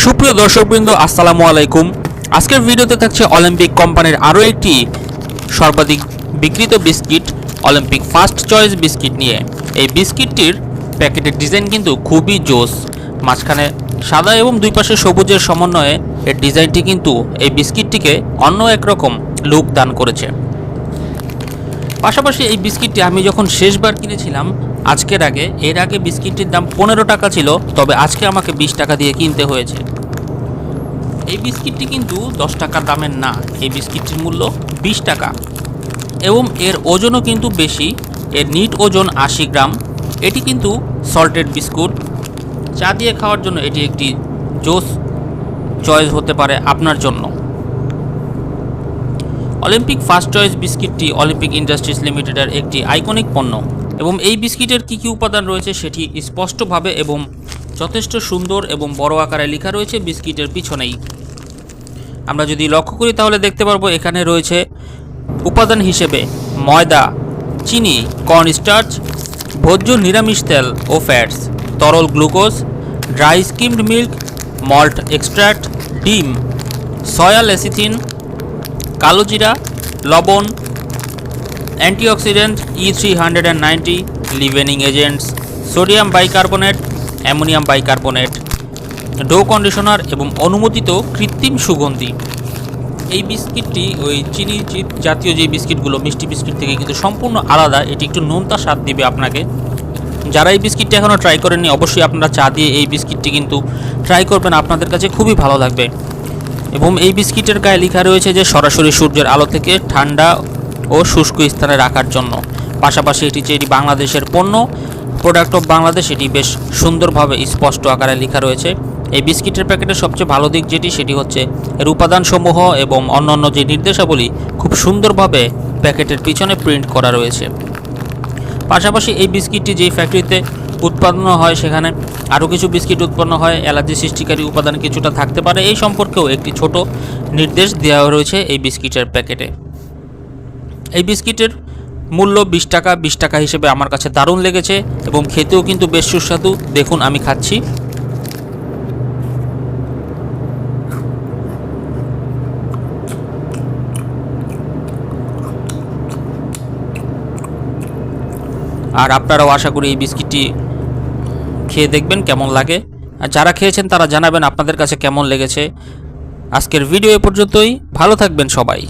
সুপ্রিয় দর্শকবৃন্দ, আসসালামু আলাইকুম। আজকের ভিডিওতে থাকছে অলিম্পিক কোম্পানির আরও একটি সর্বাধিক বিক্রিত biscuit, Olympic first choice biscuit নিয়ে। এই বিস্কিটটির প্যাকেটের ডিজাইন কিন্তু খুবই জোস। মাঝখানে সাদা এবং দুই পাশে সবুজের সমন্বয়ে এর ডিজাইনটি কিন্তু এই বিস্কিটটিকে অন্য একরকম লুক দান করেছে। পাশাপাশি এই বিস্কিটটি আমি যখন শেষবার কিনেছিলাম এর আগে বিস্কিটটির দাম 15 টাকা ছিল, তবে আজকে আমাকে 20 টাকা দিয়ে কিনতে হয়েছে। এই বিস্কিটটি কিন্তু 10 টাকা দামের না, এই বিস্কিটটির মূল্য 20 টাকা এবং এর ওজনও কিন্তু বেশি। এর নিট ওজন 80 গ্রাম। এটি কিন্তু সল্টেড বিস্কুট। চা দিয়ে খাওয়ার জন্য এটি একটি জোস চয়েস হতে পারে আপনার জন্য। অলিম্পিক ফার্স্ট চয়েস বিস্কিটটি অলিম্পিক ইন্ডাস্ট্রিজ লিমিটেডের একটি আইকনিক পণ্য এবং এই বিস্কিটের কী কী উপাদান রয়েছে সেটি স্পষ্টভাবে এবং যথেষ্ট সুন্দর এবং বড় আকারে লেখা রয়েছে বিস্কিটের পিছনেই। আমরা যদি লক্ষ্য করি তাহলে দেখতে পারবো এখানে রয়েছে উপাদান হিসেবে ময়দা, চিনি, কর্ন স্টার্চ, ভোজ্য নিরামিষ তেল ও ফ্যাটস, তরল glucose, dry skimmed milk, malt extract, ডিম, সয়া লেসিথিন, কালো জিরা, লবণ, antioxidant E390, leavening agents, sodium bicarbonate, ammonium bicarbonate, dough conditioner এবং অনুমোদিত কৃত্রিম সুগন্ধি। এই বিস্কিটটি ওই চিনি জাতীয় যে বিস্কিটগুলো, মিষ্টি বিস্কিট থেকে কিন্তু সম্পূর্ণ আলাদা। এটি একটু নোনতা স্বাদ দিবে আপনাকে। যারা এই বিস্কিটটি এখনও ট্রাই করেননি, অবশ্যই আপনারা চা দিয়ে এই বিস্কিটটি কিন্তু ট্রাই করবেন, আপনাদের কাছে খুবই ভালো লাগবে। এবং এই বিস্কিটের গায়ে লেখা রয়েছে যে সরাসরি সূর্যের আলো থেকে ঠান্ডা ও শুষ্ক স্থানে রাখার জন্য। পাশাপাশি এটি বাংলাদেশের পণ্য, প্রোডাক্ট অফ বাংলাদেশ, এটি বেশ সুন্দরভাবে স্পষ্ট আকারে লেখা রয়েছে। এই বিস্কিটের প্যাকেটের সবচেয়ে ভালো দিক সেটি হচ্ছে এর উপাদানসমূহ এবং অন্যান্য যে নির্দেশাবলী খুব সুন্দরভাবে প্যাকেটের পিছনে প্রিন্ট করা রয়েছে। পাশাপাশি এই বিস্কিটটি যেই ফ্যাক্টরিতে উৎপন্ন হয় সেখানে আরও কিছু বিস্কিট উৎপন্ন হয়, অ্যালার্জি সৃষ্টিকারী উপাদান কিছুটা থাকতে পারে, এই সম্পর্কেও একটি ছোট নির্দেশ দেওয়া রয়েছে এই বিস্কিটের প্যাকেটে। এই বিস্কিটের মূল্য 20 টাকা। 20 টাকা হিসেবে আমার কাছে দারুণ লেগেছে এবং খেতেও কিন্তু বেশ সুস্বাদু। দেখুন আমি খাচ্ছি। আর আপনারাও আশা করি এই বিস্কিটটি খেয়ে দেখবেন কেমন লাগে। আর যারা খেয়েছেন তারা জানাবেন আপনাদের কাছে কেমন লেগেছে। আজকের ভিডিও এ পর্যন্তই। ভালো থাকবেন সবাই।